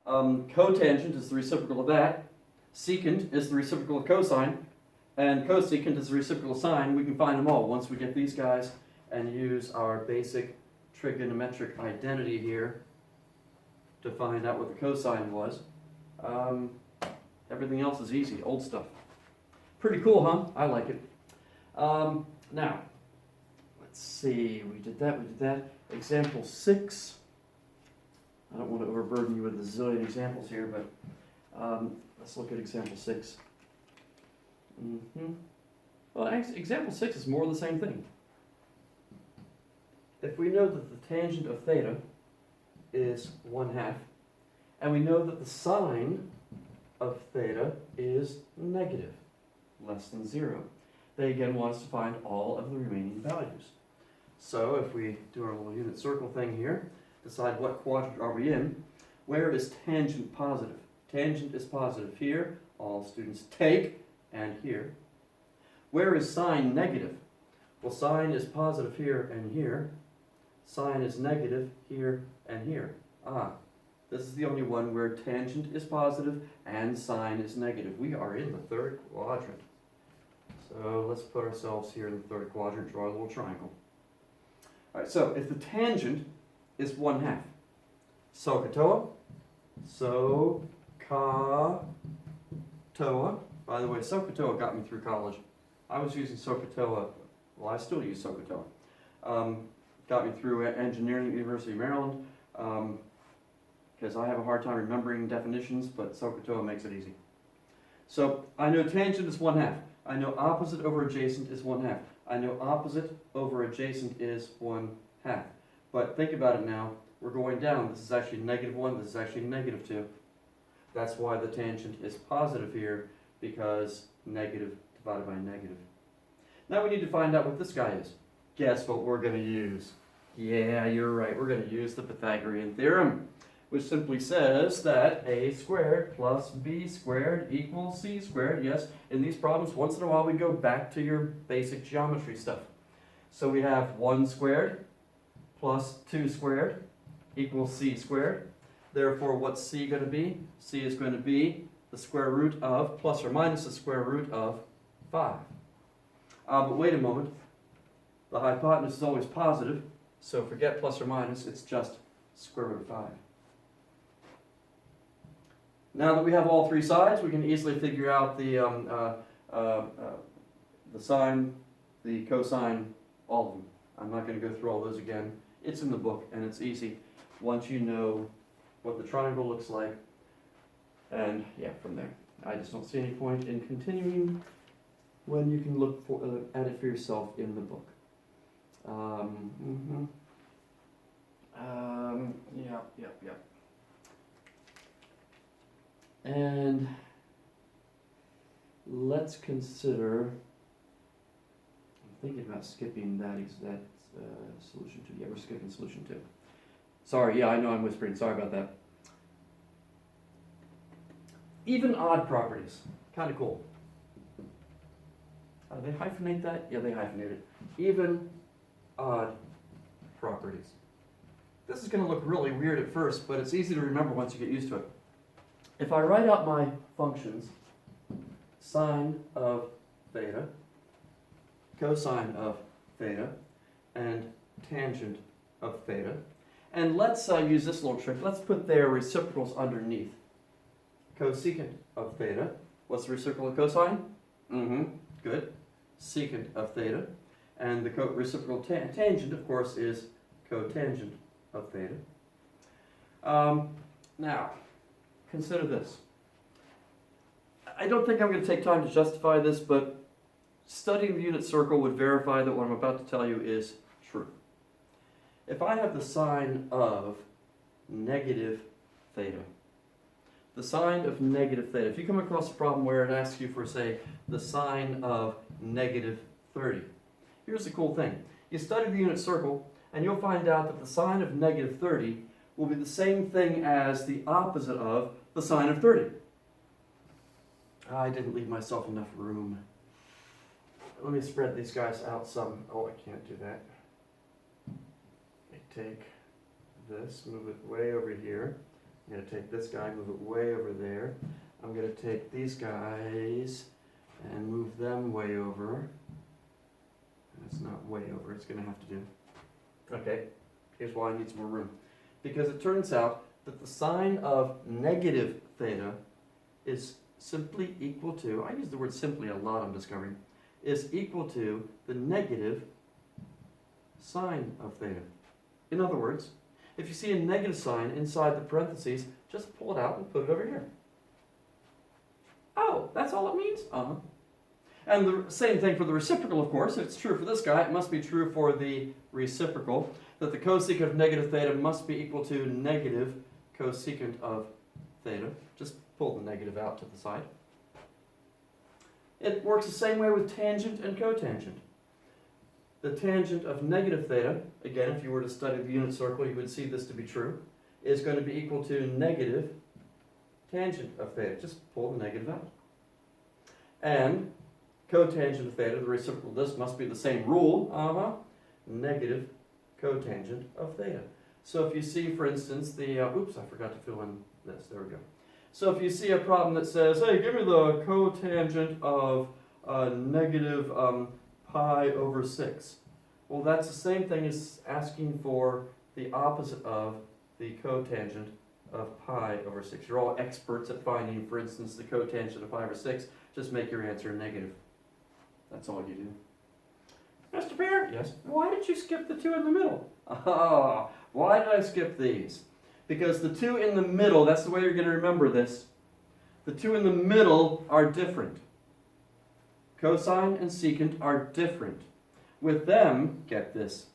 Cotangent is the reciprocal of that. Secant is the reciprocal of cosine. And cosecant is the reciprocal of sine. We can find them all once we get these guys and use our basic trigonometric identity here to find out what the cosine was. Everything else is easy, old stuff. Pretty cool, huh? I like it. Now, let's see. We did that. Example 6. I don't want to overburden you with a zillion examples here, but let's look at example 6. Well, example 6 is more of the same thing. If we know that the tangent of theta is 1/2, and we know that the sine of theta is negative, less than 0, they again want us to find all of the remaining values. So if we do our little unit circle thing here, decide what quadrant are we in, where is tangent positive? Tangent is positive here, all students take, and here. Where is sine negative? Well, sine is positive here and here. Sine is negative here and here. This is the only one where tangent is positive and sine is negative. We are in the third quadrant. So let's put ourselves here in the third quadrant, draw a little triangle. All right, so if the tangent is 1/2, SOHCAHTOA, by the way, SOHCAHTOA got me through college. I was using SOHCAHTOA, well, I still use SOHCAHTOA. Got me through engineering at the University of Maryland, because I have a hard time remembering definitions, but SOHCAHTOA makes it easy. So I know tangent is 1/2. I know opposite over adjacent is 1/2. I know opposite over adjacent is 1/2. But think about it now. We're going down. This is actually -1. This is actually -2. That's why the tangent is positive here, because negative divided by negative. Now we need to find out what this guy is. Guess what we're going to use? Yeah, you're right. We're going to use the Pythagorean theorem, which simply says that a squared plus b squared equals c squared. Yes, in these problems, once in a while we go back to your basic geometry stuff. So we have 1 squared plus 2 squared equals c squared. Therefore, what's c going to be? C is going to be the square root of, plus or minus the square root of 5. But wait a moment. The hypotenuse is always positive, so forget plus or minus, it's just square root of 5. Now that we have all three sides, we can easily figure out the sine, the cosine, all of them. I'm not going to go through all those again. It's in the book, and it's easy once you know what the triangle looks like. And yeah, from there. I just don't see any point in continuing when you can look at it for yourself in the book. Yep. And let's consider, I'm thinking about skipping that solution 2. Yeah, we're skipping solution 2. Sorry, yeah, I know I'm whispering. Sorry about that. Even odd properties. Kind of cool. They hyphenate that? Yeah, they hyphenate it. Even odd properties. This is going to look really weird at first, but it's easy to remember once you get used to it. If I write out my functions, sine of theta, cosine of theta, and tangent of theta, and let's use this little trick. Let's put their reciprocals underneath. Cosecant of theta. What's the reciprocal of cosine? Good. Secant of theta. And the reciprocal tangent, of course, is cotangent of theta. Now, consider this. I don't think I'm going to take time to justify this, but studying the unit circle would verify that what I'm about to tell you is true. If I have the sine of negative theta, the sine of negative theta, if you come across a problem where it asks you for, say, the sine of negative 30, here's the cool thing. You study the unit circle, and you'll find out that the sine of negative 30 will be the same thing as the opposite of the sine of 30. I didn't leave myself enough room. Let me spread these guys out some. Oh, I can't do that. Let me take this, move it way over here. I'm going to take this guy, move it way over there. I'm going to take these guys and move them way over. That's not way over, it's going to have to do. Okay, here's why I need some more room. Because it turns out that the sine of negative theta is simply equal to, I use the word simply a lot I'm discovering, is equal to the negative sine of theta. In other words, if you see a negative sign inside the parentheses, just pull it out and put it over here. Oh, that's all it means? Uh-huh. And the same thing for the reciprocal, of course. If it's true for this guy, it must be true for the reciprocal, that the cosecant of negative theta must be equal to negative cosecant of theta. Just pull the negative out to the side. It works the same way with tangent and cotangent. The tangent of negative theta, again, if you were to study the unit circle, you would see this to be true, is going to be equal to negative tangent of theta. Just pull the negative out. And cotangent of theta, the reciprocal of this, must be the same rule. Negative cotangent of theta. So if you see, for instance, the, oops, I forgot to fill in this. There we go. So if you see a problem that says, hey, give me the cotangent of negative pi over 6. Well, that's the same thing as asking for the opposite of the cotangent of pi over 6. You're all experts at finding, for instance, the cotangent of pi over 6. Just make your answer negative. That's all you do. Mr. Bear? Yes? Why did you skip the two in the middle? Why did I skip these? Because the two in the middle, that's the way you're going to remember this. The two in the middle are different. Cosine and secant are different. With them, get this,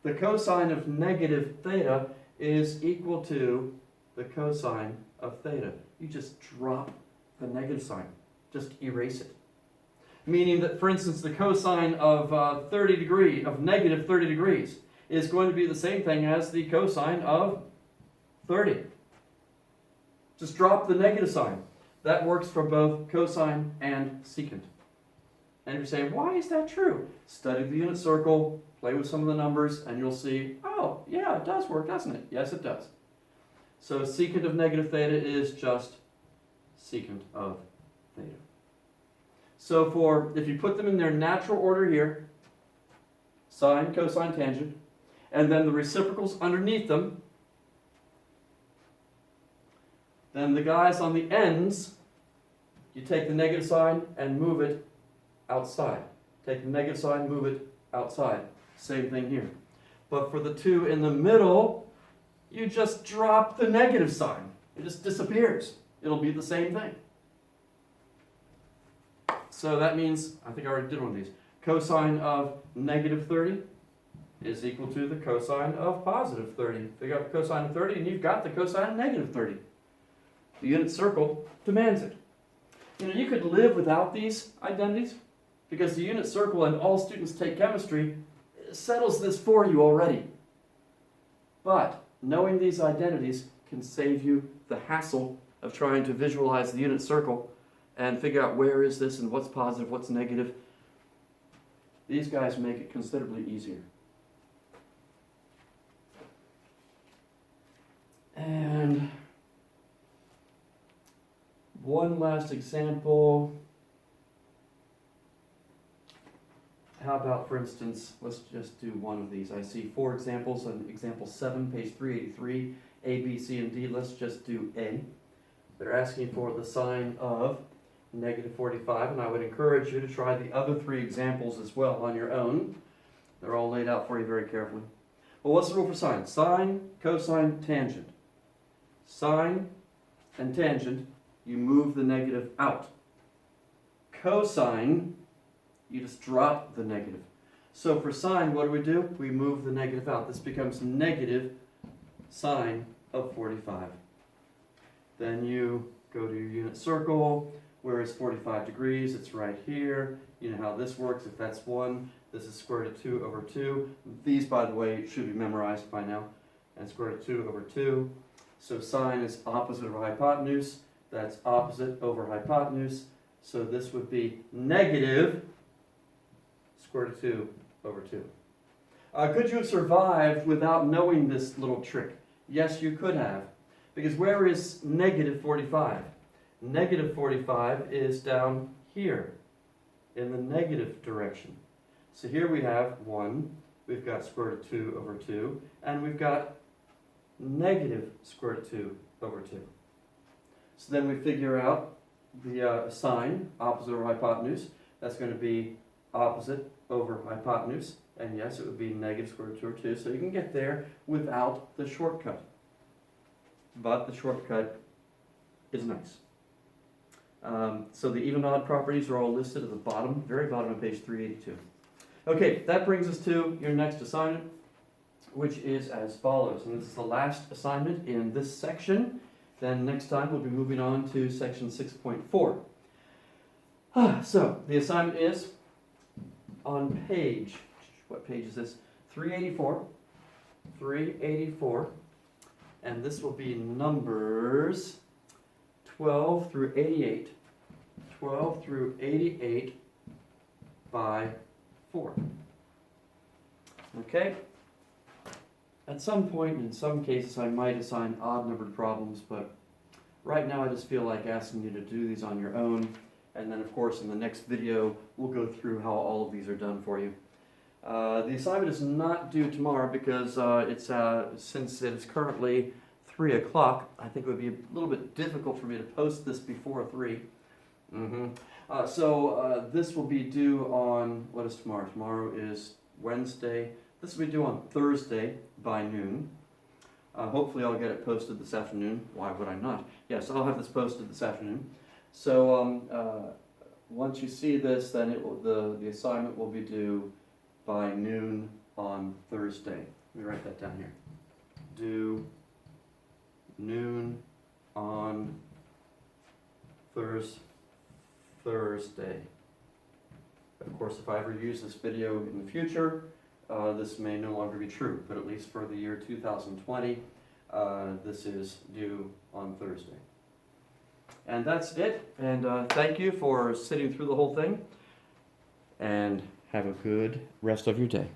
the cosine of negative theta is equal to the cosine of theta. You just drop the negative sign. Just erase it. Meaning that, for instance, the cosine of negative 30 degrees is going to be the same thing as the cosine of 30. Just drop the negative sign. That works for both cosine and secant. And if you're saying, why is that true? Study the unit circle, play with some of the numbers, and you'll see, oh, yeah, it does work, doesn't it? Yes, it does. So secant of negative theta is just secant of theta. So if you put them in their natural order here, sine, cosine, tangent, and then the reciprocals underneath them, then the guys on the ends, you take the negative sign and move it outside. Take the negative sign, move it outside. Same thing here. But for the two in the middle, you just drop the negative sign. It just disappears. It'll be the same thing. So that means, I think I already did one of these, cosine of negative 30 is equal to the cosine of positive 30. Figure out the cosine of 30 and you've got the cosine of negative 30. The unit circle demands it. You know, you could live without these identities because the unit circle, and all students take chemistry, settles this for you already. But knowing these identities can save you the hassle of trying to visualize the unit circle and figure out where is this and what's positive, what's negative. These guys make it considerably easier. And one last example. How about, for instance, let's just do one of these. I see 4 examples on example 7, page 383, A, B, C, and D. Let's just do A. They're asking for the sine of negative 45, and I would encourage you to try the other 3 examples as well on your own. They're all laid out for you very carefully. Well, what's the rule for sine? Sine, cosine, tangent. Sine and tangent, you move the negative out. Cosine, you just drop the negative. So for sine, what do? We move the negative out. This becomes negative sine of 45. Then you go to your unit circle. Where is 45 degrees? It's right here. You know how this works. If that's 1, this is square root of 2 over 2. These, by the way, should be memorized by now. And square root of 2 over 2. So sine is opposite over hypotenuse. That's opposite over hypotenuse. So this would be negative square root of 2 over 2. Could you have survived without knowing this little trick? Yes, you could have. Because where is negative 45? Negative 45 is down here in the negative direction. So here we have 1, we've got square root of 2 over 2, and we've got negative square root of 2 over 2. So then we figure out the sign, opposite over hypotenuse. That's going to be opposite over hypotenuse. And yes, it would be negative square root of 2 over 2. So you can get there without the shortcut. But the shortcut is nice. So the even odd properties are all listed at the bottom, very bottom of page 382. Okay, that brings us to your next assignment, which is as follows. And this is the last assignment in this section. Then next time we'll be moving on to section 6.4. So the assignment is on page, what page is this? 384. 384. And this will be numbers 12 through 88. 12 through 88 by 4. Okay? At some point, in some cases, I might assign odd-numbered problems, but right now I just feel like asking you to do these on your own. And then, of course, in the next video, we'll go through how all of these are done for you. The assignment is not due tomorrow because since it is currently 3 o'clock, I think it would be a little bit difficult for me to post this before 3. So this will be due on, what is tomorrow? Tomorrow is Wednesday. This will be due on Thursday by noon. Hopefully I'll get it posted this afternoon. Why would I not? Yes, I'll have this posted this afternoon. So once you see this, then the assignment will be due by noon on Thursday. Let me write that down here. Due noon on Thursday. Of course, if I ever use this video in the future, this may no longer be true, but at least for the year 2020, this is due on Thursday. And that's it, and thank you for sitting through the whole thing, and have a good rest of your day.